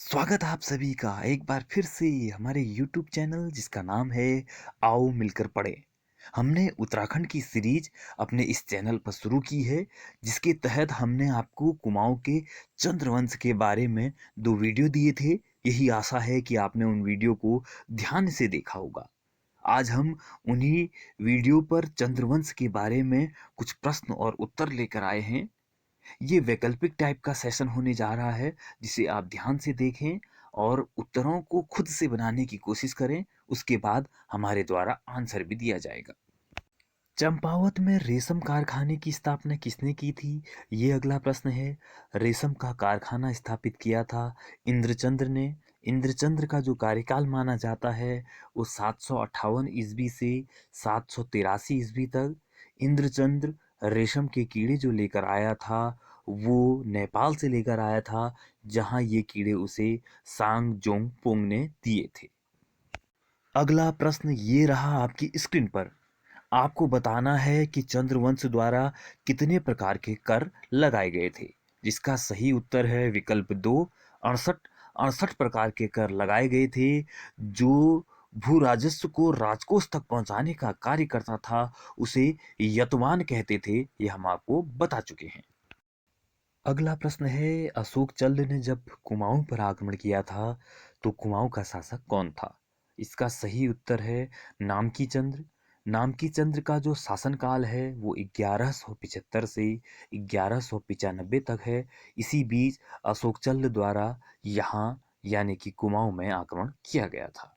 स्वागत है आप सभी का एक बार फिर से हमारे YouTube चैनल जिसका नाम है आओ मिलकर पढ़ें। हमने उत्तराखंड की सीरीज अपने इस चैनल पर शुरू की है, जिसके तहत हमने आपको कुमाऊं के चंद्रवंश के बारे में 2 वीडियो दिए थे। यही आशा है कि आपने उन वीडियो को ध्यान से देखा होगा। आज हम उन्हीं वीडियो पर चंद्रवंश के बारे में कुछ प्रश्न और उत्तर लेकर आए हैं। ये वैकल्पिक टाइप का सेशन होने जा रहा है, जिसे आप ध्यान से देखें और उत्तरों को खुद से बनाने की कोशिश करें। उसके बाद हमारे द्वारा आंसर भी दिया जाएगा। चंपावत में रेशम कारखाने की स्थापना किसने की थी? ये अगला प्रश्न है। रेशम का कारखाना स्थापित किया था इंद्रचंद्र ने। इंद्रचंद्र का जो कार्यकाल माना जाता है वो 758 ईस्वी से 783 ईस्वी तक। इंद्रचंद्र रेशम के कीड़े जो लेकर आया था वो नेपाल से लेकर आया था, जहां ये कीड़े उसे सांग जोंग पोंग ने दिए थे। अगला प्रश्न ये रहा आपकी स्क्रीन पर। आपको बताना है कि चंद्रवंश द्वारा कितने प्रकार के कर लगाए गए थे। जिसका सही उत्तर है विकल्प 2, 68। 68 प्रकार के कर लगाए गए थे, जो भू राजस्व को राजकोष तक पहुंचाने का कार्य करता था। उसे यतवान कहते थे, ये हम आपको बता चुके हैं। अगला प्रश्न है, अशोक चंद ने जब कुमाऊं पर आक्रमण किया था तो कुमाऊं का शासक कौन था? इसका सही उत्तर है नामकी चंद्र। नामकी चंद्र का जो शासनकाल है वो 1175 से 1195 तक है। इसी बीच अशोक चंद द्वारा यहाँ यानी कि कुमाऊं में आक्रमण किया गया था।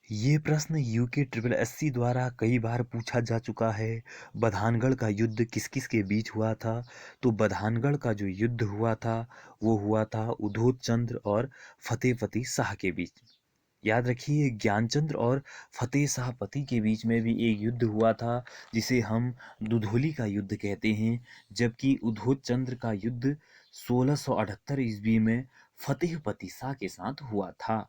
ये प्रश्न यूके ट्रिपल एससी द्वारा कई बार पूछा जा चुका है। बधानगढ़ का युद्ध किस किस के बीच हुआ था? तो बधानगढ़ का जो युद्ध हुआ था वो हुआ था उधोत चंद्र और फतेहपति शाह के बीच। याद रखिए, ज्ञानचंद्र और फतेह शाह पति के बीच में भी एक युद्ध हुआ था, जिसे हम दुधोली का युद्ध कहते हैं। जबकि उधोत चंद्र का युद्ध 1678 ईस्वी में फतेहपति शाह के साथ हुआ था।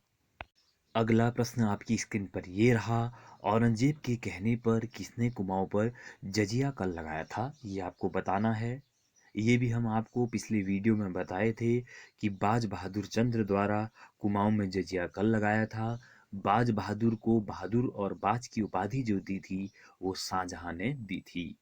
अगला प्रश्न आपकी स्क्रीन पर ये रहा। औरंगजेब के कहने पर किसने कुमाऊं पर जजिया कर लगाया था? ये आपको बताना है। ये भी हम आपको पिछले वीडियो में बताए थे कि बाज बहादुर चंद्र द्वारा कुमाऊं में जजिया कर लगाया था। बाज बहादुर को बहादुर और बाज की उपाधि जो दी थी वो शाहजहां ने दी थी।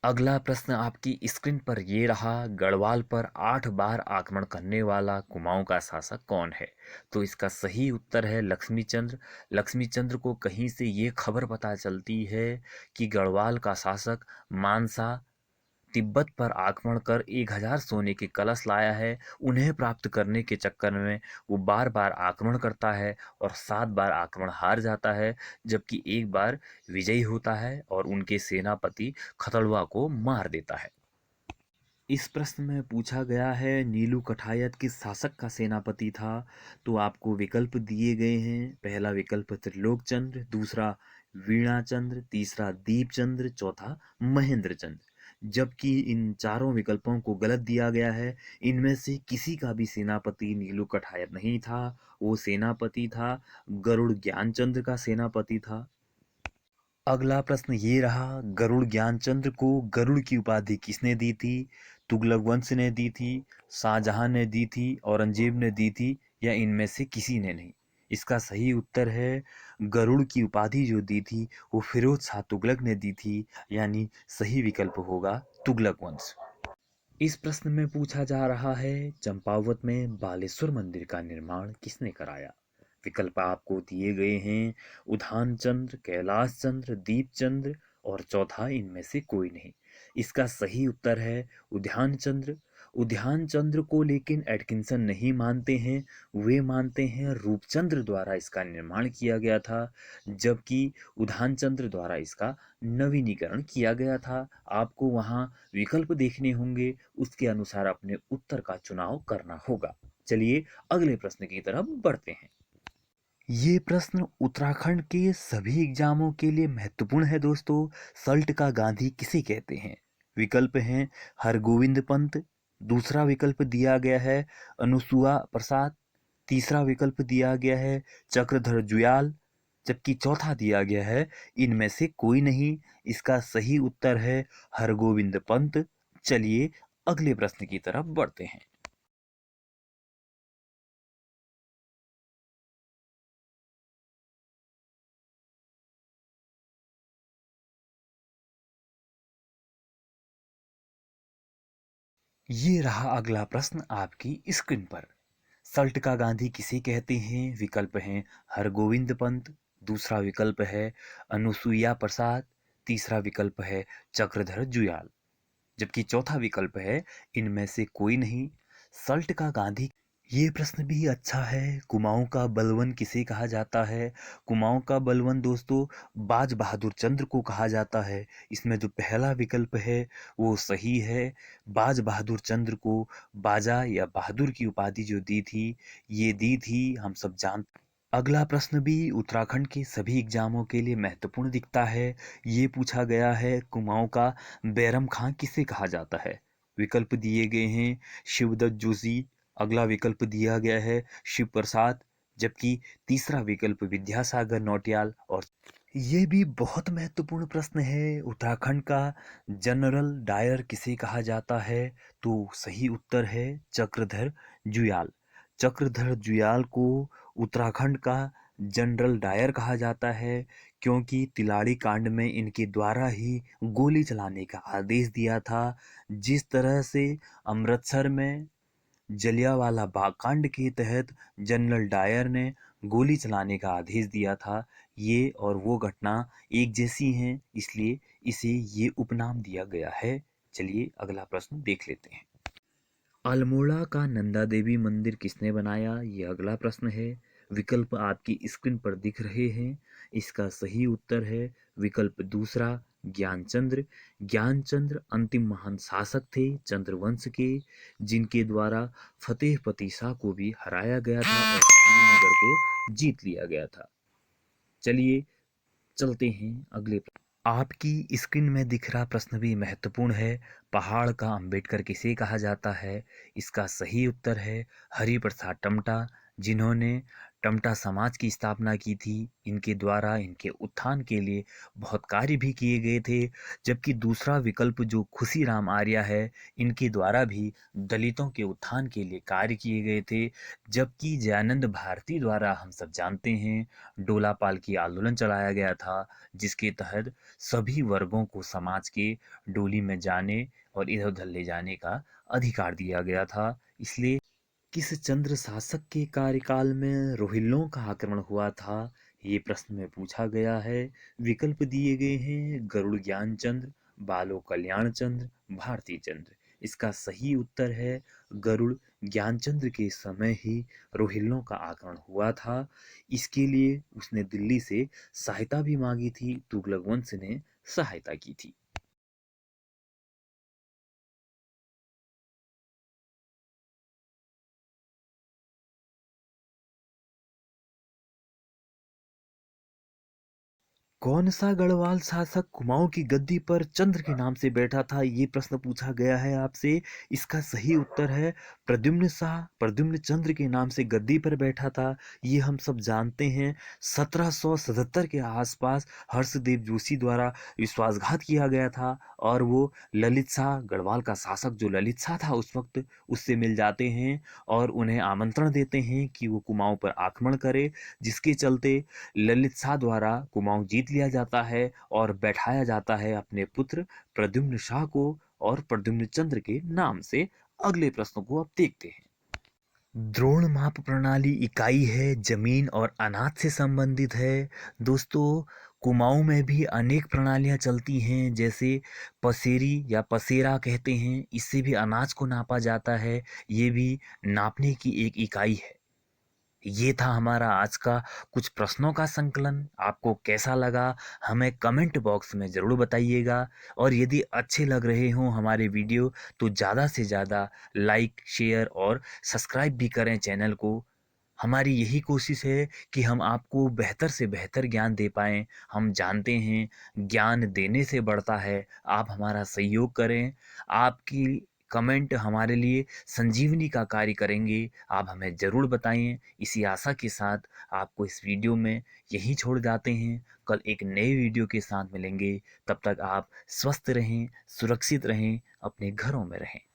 अगला प्रश्न आपकी स्क्रीन पर ये रहा। गढ़वाल पर 8 बार आक्रमण करने वाला कुमाऊं का शासक कौन है? तो इसका सही उत्तर है लक्ष्मीचंद्र। लक्ष्मीचंद्र को कहीं से ये खबर पता चलती है कि गढ़वाल का शासक मानसा तिब्बत पर आक्रमण कर 1000 सोने के कलश लाया है। उन्हें प्राप्त करने के चक्कर में वो बार बार आक्रमण करता है और 7 बार आक्रमण हार जाता है, जबकि एक बार विजयी होता है और उनके सेनापति खतड़वा को मार देता है। इस प्रश्न में पूछा गया है नीलू कठायत किस शासक का सेनापति था? तो आपको विकल्प दिए गए हैं। पहला विकल्प त्रिलोक चंद्र, दूसरा वीणा चंद्र, तीसरा दीपचंद्र, चौथा महेंद्र चंद्र। जबकि इन चारों विकल्पों को गलत दिया गया है। इनमें से किसी का भी सेनापति नीलू कठायत नहीं था। वो सेनापति था गरुड़ ज्ञानचंद्र का सेनापति था। अगला प्रश्न ये रहा। गरुड़ ज्ञानचंद्र को गरुड़ की उपाधि किसने दी थी? तुगलक वंश ने दी थी, शाहजहां ने दी थी, औरंगजेब ने दी थी, या इनमें से किसी ने नहीं? इसका सही उत्तर है गरुड़ की उपाधि जो दी थी वो फिरोज शाह तुगलक ने दी थी, यानी सही विकल्प होगा तुगलक वंश। इस प्रश्न में पूछा जा रहा है चंपावत में बालेश्वर मंदिर का निर्माण किसने कराया? विकल्प आपको दिए गए हैं उधान चंद्र, कैलाश चंद्र, दीप चंद्र और चौथा इनमें से कोई नहीं। इसका सही उत्तर है उद्यान चंद्र। उद्यान चंद्र को लेकिन एटकिंसन नहीं मानते हैं। वे मानते हैं रूपचंद्र द्वारा इसका निर्माण किया गया था, जबकि उद्यान चंद्र द्वारा इसका नवीनीकरण किया गया था। आपको वहाँ विकल्प देखने होंगे, उसके अनुसार अपने उत्तर का चुनाव करना होगा। चलिए अगले प्रश्न की तरफ बढ़ते हैं। ये प्रश्न उत्तराखंड के सभी एग्जामों के लिए महत्वपूर्ण है दोस्तों। सल्ट का गांधी किसे कहते हैं? विकल्प हैं हरगोविंद पंत, दूसरा विकल्प दिया गया है अनुसुआ प्रसाद, तीसरा विकल्प दिया गया है चक्रधर जुयाल, जबकि चौथा दिया गया है इनमें से कोई नहीं। इसका सही उत्तर है हरगोविंद पंत। चलिए अगले प्रश्न की तरफ बढ़ते हैं। ये रहा अगला प्रश्न आपकी स्क्रीन पर। सल्ट का गांधी किसे कहते हैं? विकल्प हैं हरगोविंद पंत, दूसरा विकल्प है अनुसुईया प्रसाद, तीसरा विकल्प है चक्रधर जुयाल, जबकि चौथा विकल्प है इनमें से कोई नहीं। सल्ट का गांधी। ये प्रश्न भी अच्छा है। कुमाऊं का बलवन किसे कहा जाता है? कुमाऊं का बलवन दोस्तों बाज बहादुर चंद्र को कहा जाता है। इसमें जो पहला विकल्प है वो सही है। बाज बहादुर चंद्र को बाजा या बहादुर की उपाधि जो दी थी, ये दी थी, हम सब जानते। अगला प्रश्न भी उत्तराखंड के सभी एग्जामों के लिए महत्वपूर्ण दिखता है। ये पूछा गया है कुमाऊं का बैरम खां किसे कहा जाता है? विकल्प दिए गए हैं शिवदत्त जोशी, अगला विकल्प दिया गया है शिव प्रसाद, जबकि तीसरा विकल्प विद्यासागर नौटियाल। और ये भी बहुत महत्वपूर्ण प्रश्न है। उत्तराखंड का जनरल डायर किसे कहा जाता है? तो सही उत्तर है चक्रधर जुयाल। चक्रधर जुयाल को उत्तराखंड का जनरल डायर कहा जाता है क्योंकि तिलाड़ी कांड में इनके द्वारा ही गोली चलाने का आदेश दिया था। जिस तरह से अमृतसर में जलियांवाला बाग कांड के तहत जनरल डायर ने गोली चलाने का आदेश दिया था, ये और वो घटना एक जैसी हैं, इसलिए इसे ये उपनाम दिया गया है। चलिए अगला प्रश्न देख लेते हैं। अल्मोड़ा का नंदा देवी मंदिर किसने बनाया? ये अगला प्रश्न है। विकल्प आपकी स्क्रीन पर दिख रहे हैं। इसका सही उत्तर है विकल्प दूसरा ज्ञानचंद्र। ज्ञानचंद्र अंतिम महान शासक थे चंद्रवंश के, जिनके द्वारा फतेह पती शाह को भी हराया गया था और श्रीनगर को जीत लिया गया था। चलिए चलते हैं अगले प्रश्न। आपकी स्क्रीन में दिख रहा प्रश्न भी महत्वपूर्ण है। पहाड़ का अंबेडकर किसे कहा जाता है? इसका सही उत्तर है हरिप्रसाद टमटा, जिन्होंने टमटा समाज की स्थापना की थी। इनके द्वारा इनके उत्थान के लिए बहुत कार्य भी किए गए थे। जबकि दूसरा विकल्प जो खुशीराम आर्या है, इनके द्वारा भी दलितों के उत्थान के लिए कार्य किए गए थे। जबकि जयानंद भारती द्वारा हम सब जानते हैं डोला पाल की आंदोलन चलाया गया था, जिसके तहत सभी वर्गों को समाज के डोली में जाने और इधर उधर ले जाने का अधिकार दिया गया था। इसलिए किस चंद्र शासक के कार्यकाल में रोहिल्लों का आक्रमण हुआ था? ये प्रश्न में पूछा गया है। विकल्प दिए गए हैं गरुड़ ज्ञान चंद्र, बालो कल्याण चंद्र, भारती चंद्र। इसका सही उत्तर है गरुड़ ज्ञानचंद्र के समय ही रोहिल्लों का आक्रमण हुआ था। इसके लिए उसने दिल्ली से सहायता भी मांगी थी, तुगलक वंश ने सहायता की थी। कौन सा गढ़वाल शासक कुमाऊं की गद्दी पर चंद्र के नाम से बैठा था? ये प्रश्न पूछा गया है आपसे। इसका सही उत्तर है प्रद्युम्न शाह। प्रद्युम्न चंद्र के नाम से गद्दी पर बैठा था। ये हम सब जानते हैं। 1777 के आसपास हर्षदेव जोशी द्वारा विश्वासघात किया गया था और वो ललित शाह, गढ़वाल का शासक जो ललित शाह था उस वक्त, उससे मिल जाते हैं और उन्हें आमंत्रण देते हैं कि वो कुमाऊं पर आक्रमण करे, जिसके चलते ललित शाह द्वारा कुमाऊं जीत लिया जाता है और बैठाया जाता है अपने पुत्र प्रद्युम्न शाह को और प्रद्युम्न चंद्र के नाम से। अगले प्रश्न को अब देखते हैं। द्रोण माप प्रणाली इकाई है, जमीन और अनाज से संबंधित है। दोस्तों कुमाऊं में भी अनेक प्रणालियां चलती हैं, जैसे पसेरी या पसेरा कहते हैं, इससे भी अनाज को नापा जाता है। ये भी नापने की एक इकाई है। ये था हमारा आज का कुछ प्रश्नों का संकलन। आपको कैसा लगा हमें कमेंट बॉक्स में ज़रूर बताइएगा। और यदि अच्छे लग रहे हों हमारे वीडियो तो ज़्यादा से ज़्यादा लाइक, शेयर और सब्सक्राइब भी करें चैनल को। हमारी यही कोशिश है कि हम आपको बेहतर से बेहतर ज्ञान दे पाएँ। हम जानते हैं ज्ञान देने से बढ़ता है। आप हमारा सहयोग करें। आपकी कमेंट हमारे लिए संजीवनी का कार्य करेंगे। आप हमें ज़रूर बताएं। इसी आशा के साथ आपको इस वीडियो में यहीं छोड़ जाते हैं। कल एक नए वीडियो के साथ मिलेंगे। तब तक आप स्वस्थ रहें, सुरक्षित रहें, अपने घरों में रहें।